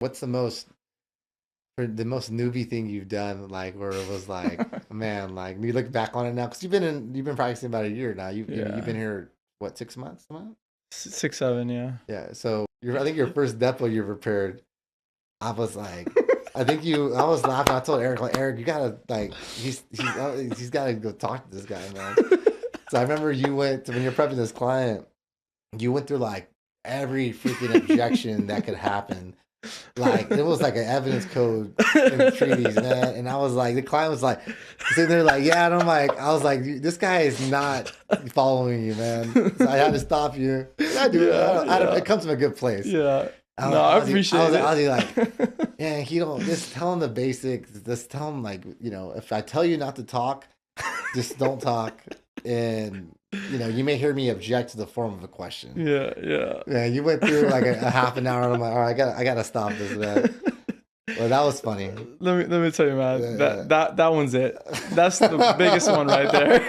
what's the most newbie thing you've done, like where it was like, man, like you look back on it now, because you've been practicing about a year now. You've been here what, 6 months? 6, 7, yeah. Yeah. So I think your first depo you prepared, I was like, I was laughing. I told Eric, like, Eric, you gotta like, he's gotta go talk to this guy, man. So I remember when you're prepping this client, you went through like every freaking objection that could happen. Like it was like an evidence code in treaties, man. And I was like, the client was like sitting there like, yeah, and I was like, this guy is not following you, man. So I had to stop you. I do. Yeah, it comes from a good place. Yeah. I appreciate it. I was like, yeah, just tell him the basics. Just tell him, like, if I tell you not to talk, just don't talk. And, you may hear me object to the form of a question. Yeah. Yeah, you went through like a half an hour, and I'm like, all right, I gotta stop this, man. Well, that was funny. Let me tell you, man. That one's it. That's the biggest one right there.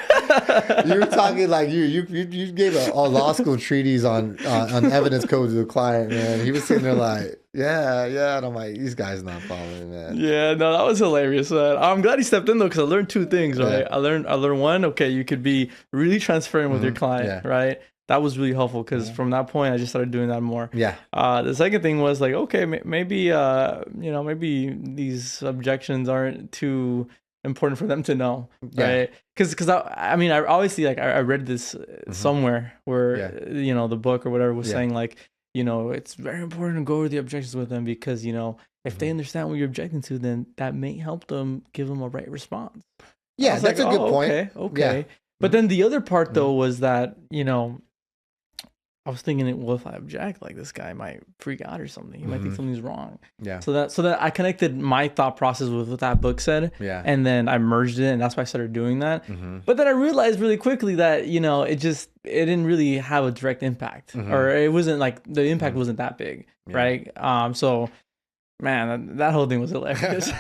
You were talking like you gave a law school treatise on evidence code to the client, man. He was sitting there like, yeah, and I'm like, these guys not following, man. Yeah, no, that was hilarious, man. I'm glad he stepped in though, because I learned two things, right? Yeah. I learned one, okay, you could be really transparent with your client, right? That was really helpful, because from that point I just started doing that more. Yeah. The second thing was like, okay, maybe maybe these objections aren't too important for them to know, right? Because I mean, I obviously, like, I read this somewhere where the book or whatever was saying, like, it's very important to go over the objections with them, because if they understand what you're objecting to, then that may help them give them a right response. Yeah, that's like, a good point. Okay. Yeah. But then the other part though was that I was thinking, well, if I object, like, this guy might freak out or something. He might think something's wrong. Yeah. So that I connected my thought process with what that book said. Yeah. And then I merged it, and that's why I started doing that. But then I realized really quickly that it didn't really have a direct impact, or it wasn't like the impact wasn't that big, right? So, man, that whole thing was hilarious.